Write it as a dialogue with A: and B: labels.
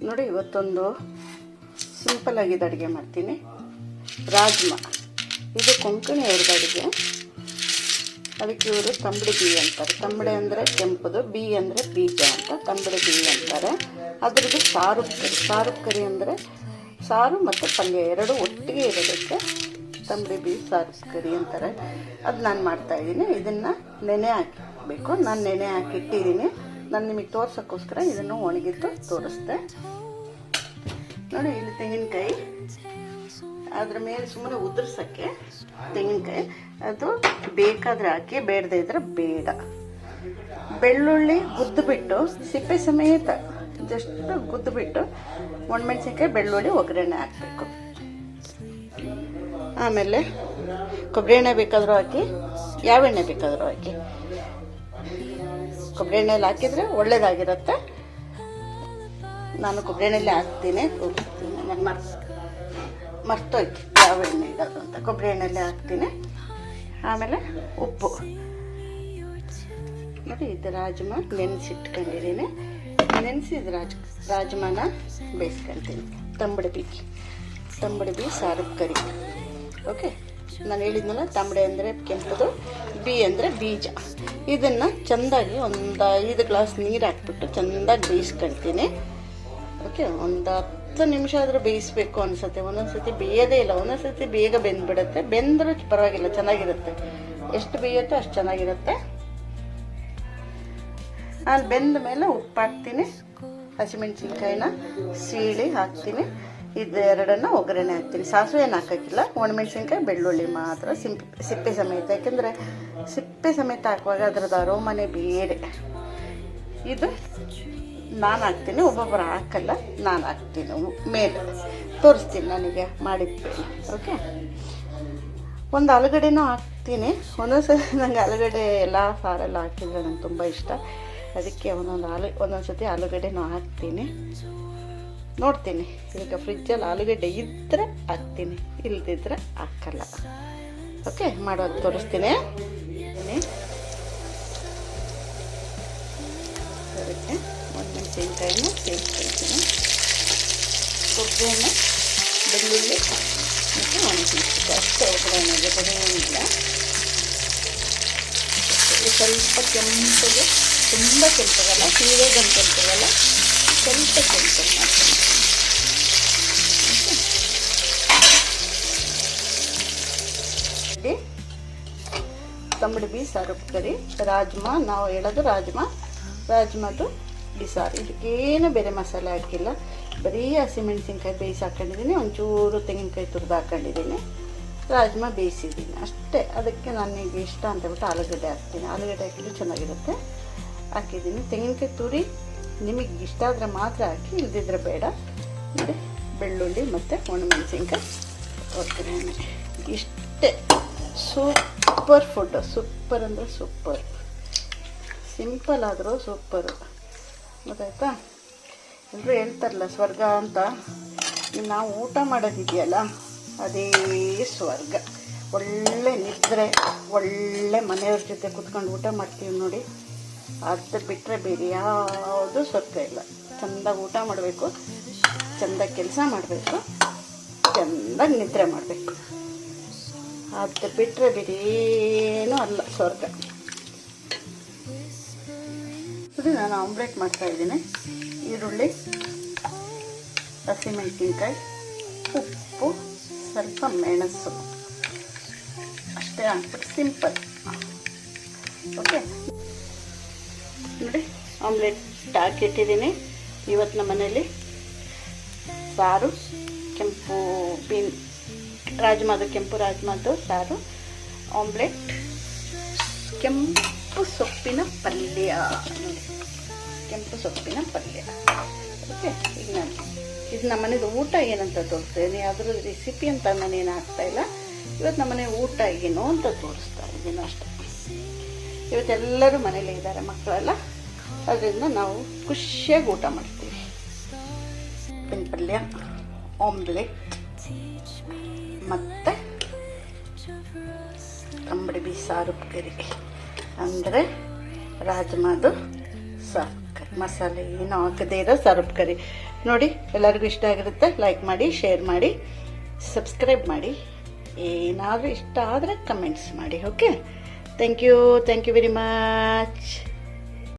A: ನೋಡಿ ಇವತ್ತೊಂದು ಸಿಂಪಲ್ ಆಗಿದೆ ಅಡುಗೆ ಮಾಡ್ತೀನಿ. ರಾಜ್ಮಾ, ಇದು ಕೊಂಕಣಿ ಅವ್ರದ್ದು ಅಡುಗೆ. ಅದಕ್ಕೆ ಇವರು ತಂಬಡಿ ಬೀ ಅಂತಾರೆ. ತಂಬಡೆ ಅಂದರೆ ಕೆಂಪುದು, ಬೀ ಅಂದರೆ ಬೀಜ ಅಂತ ತಂಬಡಿ ಬೀ ಅಂತಾರೆ. ಅದ್ರದ್ದು ಸಾರು ಕರಿ ಅಂದರೆ ಸಾರು ಮತ್ತು ಪಲ್ಯ ಎರಡು ಒಟ್ಟಿಗೆ ಇರೋದಕ್ಕೆ ತಂಬಡಿ ಬೀ ಸಾರು ಕರಿ ಅಂತಾರೆ. ಅದು ನಾನು ಮಾಡ್ತಾಯಿದ್ದೀನಿ. ಇದನ್ನು ನೆನೆ ಹಾಕಬೇಕು. ನಾನು ನೆನೆ ಹಾಕಿಟ್ಟಿದ್ದೀನಿ. ನಾನು ನಿಮಗೆ ತೋರ್ಸೋಕ್ಕೋಸ್ಕರ ಇದನ್ನು ಒಣಗಿದ್ದು ತೋರಿಸ್ದೆ. ನೋಡಿ, ಇಲ್ಲಿ ತೆಂಗಿನಕಾಯಿ, ಅದ್ರ ಮೇಲೆ ಸುಮ್ಮನೆ ಉದುರ್ಸೋಕ್ಕೆ ತೆಂಗಿನಕಾಯಿ, ಅದು ಬೇಕಾದರೆ ಹಾಕಿ, ಬೇಡದೇ ಇದ್ರೆ ಬೇಡ. ಬೆಳ್ಳುಳ್ಳಿ ಗುದ್ದುಬಿಟ್ಟು ಸಿಪ್ಪೆ ಸಮೇತ ಜಸ್ಟ್ ಗುದ್ದುಬಿಟ್ಟು ಒಣಮೆಣಸಿನ್ಕಾಯಿ ಬೆಳ್ಳುಳ್ಳಿ ಒಗ್ಗರಣೆ ಹಾಕಬೇಕು. ಆಮೇಲೆ ಕೊಬ್ಬರಿ ಎಣ್ಣೆ ಬೇಕಾದರೂ ಹಾಕಿ, ಯಾವ ಎಣ್ಣೆ ಬೇಕಾದರೂ ಹಾಕಿ. ಕೊಬ್ಬರಿ ಎಣ್ಣೆಯಲ್ಲಿ ಹಾಕಿದರೆ ಒಳ್ಳೇದಾಗಿರುತ್ತೆ. ನಾನು ಕೊಬ್ಬರಿ ಎಣ್ಣೆಯಲ್ಲಿ ಹಾಕ್ತೀನಿ, ತೋರಿಸ್ತೀನಿ. ನನಗೆ ಮರ್ತೋಯ್ತು ಯಾವ ಎಣ್ಣೆ ಇಡೋದು ಅಂತ. ಕೊಬ್ಬರಿ ಎಣ್ಣೆಯಲ್ಲಿ ಹಾಕ್ತೀನಿ. ಆಮೇಲೆ ಉಪ್ಪು. ನೋಡಿ, ಇದು ರಾಜ್ಮಾ ನೆನೆಸಿಟ್ಕೊಂಡಿದ್ದೀನಿ. ನೆನೆಸಿದ ರಾಜ್ಮಾನ ಬೇಯಿಸ್ಕೊಳ್ತೀನಿ. ತಂಬಡಿ ಬೀ ಸಾರು ಕರಿ. ಓಕೆ, ನಾನು ಹೇಳಿದ್ನಲ್ಲ, ತಂಬಡೆ ಅಂದರೆ ಕೆಂಪುದು, ಬೀ ಅಂದರೆ ಬೀಜ. ಇದನ್ನು ಚೆಂದಾಗಿ ಒಂದು 5 ಗ್ಲಾಸ್ ನೀರು ಹಾಕ್ಬಿಟ್ಟು ಚೆಂದಾಗಿ ಬೇಯಿಸ್ಕೊಳ್ತೀನಿ. ಓಕೆ, ಒಂದು 10 ನಿಮಿಷ ಆದರೂ ಬೇಯಿಸಬೇಕು ಅನಿಸುತ್ತೆ. ಒಂದೊಂದು ಸತಿ ಬೇಯೋದೇ ಇಲ್ಲ, ಒಂದೊಂದು ಸತಿ ಬೇಗ ಬೆಂದ್ಬಿಡುತ್ತೆ. ಬೆಂದರೂ ಪರವಾಗಿಲ್ಲ, ಚೆನ್ನಾಗಿರುತ್ತೆ. ಎಷ್ಟು ಬೇಯುತ್ತೋ ಅಷ್ಟು ಚೆನ್ನಾಗಿರುತ್ತೆ. ನಾನು ಬೆಂದ ಮೇಲೆ ಉಪ್ಪು ಹಾಕ್ತೀನಿ, ಹಸಿಮೆಣ್ಸಿನ್ಕಾಯಿನ ಸೀಳಿ ಹಾಕ್ತೀನಿ. ಇದೆರಡನ್ನು ಒಗ್ಗರಣೆ ಹಾಕ್ತೀನಿ. ಸಾಸಿವೆ ಏನು ಹಾಕೋಕ್ಕಿಲ್ಲ, ಒಣಮೆಣ್ಸಿನ್ಕಾಯಿ ಬೆಳ್ಳುಳ್ಳಿ ಮಾತ್ರ ಸಿಪ್ಪೆ ಸಮೇತ. ಯಾಕೆಂದರೆ ಸಿಪ್ಪೆ ಸಮೇತ ಹಾಕುವಾಗ ಅದರದ್ದು ಅರೋಮನೆ ಬೇರೆ. ಇದು ನಾನು ಹಾಕ್ತೀನಿ, ಒಬ್ಬೊಬ್ಬರು ಹಾಕಲ್ಲ, ನಾನು ಹಾಕ್ತೀನಿ. ಮೇಲೆ ತೋರಿಸ್ತೀನಿ ನನಗೆ ಮಾಡಿದ್ದು. ಓಕೆ, ಒಂದು ಆಲೂಗಡ್ಡೆನೂ ಹಾಕ್ತೀನಿ. ಒಂದೊಂದ್ಸತಿ ನನಗೆ ಆಲೂಗಡ್ಡೆ ಎಲ್ಲ ಸಾರೆಲ್ಲ ಹಾಕಿದರೆ ನಂಗೆ ತುಂಬ ಇಷ್ಟ. ಅದಕ್ಕೆ ಒಂದೊಂದು ಸತಿ ಆಲೂಗಡ್ಡೆನೂ ಹಾಕ್ತೀನಿ. ನೋಡ್ತೀನಿ, ಈಗ ಫ್ರಿಜ್ಜಲ್ಲಿ ಆಲೂಗಡ್ಡೆ ಇದ್ದರೆ ಹಾಕ್ತೀನಿ, ಇಲ್ಲದಿದ್ದರೆ ಹಾಕಲ್ಲ. ಓಕೆ, ಮಾಡೋದು ತೋರಿಸ್ತೀನಿ. ಅದಕ್ಕೆ ಒಣಮೆಣಸಿನ್ಕಾಯಿನ ಸೇರಿಸ್ಕೊಳ್ತೀನಿ. ಕೊಬ್ಬರಿ, ಬೆಳ್ಳುಳ್ಳಿ ಮತ್ತು ಒಣಮೆಣಸಿನ್ಕಾಯಿ ಅಷ್ಟೇ ಒಗ್ಗರಣೆಗೆ, ಬರೇನಿಲ್ಲ. ಸ್ವಲ್ಪ ಕೆಂಪಗೆ, ತುಂಬ ಕೆಂಪಗಲ್ಲ, ಸೀರೆಗಂತ ಕೆಂಪಗಲ್ಲ, ಸ್ವಲ್ಪ ಕೆಂಪಗೆ ಮಾಡ್ತೀನಿ. ತಂಬಡಿ ಬೀ ಸಾರು ಕರಿ. ರಾಜ್ಮಾ, ನಾವು ಹೇಳೋದು ರಾಜ್ಮಾದು ಬಿಸಾರು. ಇದಕ್ಕೇನು ಬೇರೆ ಮಸಾಲೆ ಹಾಕಿಲ್ಲ, ಬರೀ ಹಸಿಮೆಣ್ಸಿನ್ಕಾಯಿ ಬೇಯಿಸಿ ಹಾಕೊಂಡಿದ್ದೀನಿ, ಒಂಚೂರು ತೆಂಗಿನಕಾಯಿ ತುರಿದು ಹಾಕೊಂಡಿದ್ದೀನಿ, ರಾಜ್ಮಾ ಬೇಯಿಸಿದ್ದೀನಿ ಅಷ್ಟೇ. ಅದಕ್ಕೆ ನನಗೆ ಇಷ್ಟ ಅಂತ ಹೇಳ್ಬಿಟ್ಟು ಆಲೂಗಡ್ಡೆ ಹಾಕ್ತೀನಿ. ಆಲೂಗಡ್ಡೆ ಹಾಕಿದ್ರೆ ಚೆನ್ನಾಗಿರುತ್ತೆ, ಹಾಕಿದ್ದೀನಿ. ತೆಂಗಿನಕಾಯಿ ತುರಿ ನಿಮಗೆ ಇಷ್ಟ ಆದರೆ ಮಾತ್ರ ಹಾಕಿ, ಇಲ್ದಿದ್ರೆ ಬೇಡ. ನೋಡಿ, ಬೆಳ್ಳುಳ್ಳಿ ಮತ್ತು ಒಣಮೆಣಸಿನ್ಕಾಯಿ ಒಗ್ಗರಣೆ. ಇಷ್ಟೇ, ಸೂಪರ್ ಫುಡ್ಡು. ಸೂಪರ್ ಅಂದರೆ ಸೂಪರ್, ಸಿಂಪಲ್ ಆದರೂ ಸೂಪರು. ಗೊತ್ತಾಯ್ತಾ? ಎಲ್ಲರೂ ಹೇಳ್ತಾರಲ್ಲ ಸ್ವರ್ಗ ಅಂತ. ನಾವು ಊಟ ಮಾಡೋದಿದೆಯಲ್ಲ, ಅದೇ ಸ್ವರ್ಗ. ಒಳ್ಳೆ ನಿದ್ರೆ, ಒಳ್ಳೆ ಮನೆಯವ್ರ ಜೊತೆ ಕೂತ್ಕೊಂಡು ಊಟ ಮಾಡ್ತೀವಿ ನೋಡಿ, ಅದು ಬಿಟ್ಟರೆ ಬೇರೆ ಯಾವುದು ಸ್ವರ್ಗ ಇಲ್ಲ. ಚೆಂದಾಗಿ ಊಟ ಮಾಡಬೇಕು, ಚೆಂದಾಗಿ ಕೆಲಸ ಮಾಡಬೇಕು, ಚೆಂದಾಗಿ ನಿದ್ರೆ ಮಾಡಬೇಕು. ಅದು ಬಿಟ್ಟರೆ ಬೇರೆ ಏನೂ ಅಲ್ಲ ಸ್ವರ್ಗ. ನೋಡಿ, ನಾನು ಆಮ್ಲೆಟ್ ಮಾಡ್ತಾಯಿದ್ದೀನಿ. ಈರುಳ್ಳಿ, ಹಸಿಮೆಣಸಿನ್ಕಾಯಿ, ಉಪ್ಪು, ಸ್ವಲ್ಪ ಮೆಣಸು ಅಷ್ಟೇ ಹಾಕ್ಬಿಟ್ಟು ಸಿಂಪಲ್. ಓಕೆ, ನೋಡಿ, ಆಮ್ಲೆಟ್ ಹಾಕಿಟ್ಟಿದ್ದೀನಿ. ಇವತ್ತು ನಮ್ಮ ಮನೇಲಿ ಸಾರು, ಕೆಂಪು ಕೆಂಪು ರಾಜ್ಮಾದು ಸಾರು, ಆಮ್ಲೆಟ್, ಕೆಂಪು ಸೊಪ್ಪಿನ ಪಲ್ಯ. ನೋಡಿ, ಕೆಂಪು ಸೊಪ್ಪಿನ ಪಲ್ಯ. ಓಕೆ, ಈಗ ನಾನು ಇದು ನಮ್ಮ ಮನೇದು ಊಟ ಏನಂತ ತೋರಿಸ್ತೀನಿ. ಅದ್ರ ರೆಸಿಪಿ ಅಂತ ನಾನೇನು ಹಾಕ್ತಾಯಿಲ್ಲ. ಇವತ್ತು ನಮ್ಮ ಮನೆ ಊಟ ಏನು ಅಂತ ತೋರಿಸ್ತಾ ಇದ್ದೀನಿ ಅಷ್ಟೇ. ಇವತ್ತೆಲ್ಲರೂ ಮನೇಲಿ ಇದ್ದಾರೆ, ಮಕ್ಕಳೆಲ್ಲ. ಅದರಿಂದ ನಾವು ಖುಷಿಯಾಗಿ ಊಟ ಮಾಡ್ತೀವಿ. ಉಪ್ಪಿನ ಪಲ್ಯ, ಆಮ್ಲೆಟ್ ಮತ್ತು ತಂಬಡಿ ಬೀ ಸಾರು ಕರಿ ಅಂದರೆ ರಾಜ್ಮಾದು ಸಾರು. ಮಸಾಲೆ ಏನು ಹಾಕದೇ ಇರೋ ಸಾರಪ್ ಕರಿ ನೋಡಿ. ಎಲ್ಲರಿಗೂ ಇಷ್ಟ ಆಗಿರುತ್ತೆ. ಲೈಕ್ ಮಾಡಿ, ಶೇರ್ ಮಾಡಿ, ಸಬ್ಸ್ಕ್ರೈಬ್ ಮಾಡಿ. ಏನಾದರೂ ಇಷ್ಟ ಆದರೆ ಕಮೆಂಟ್ಸ್ ಮಾಡಿ. Okay, thank you very much.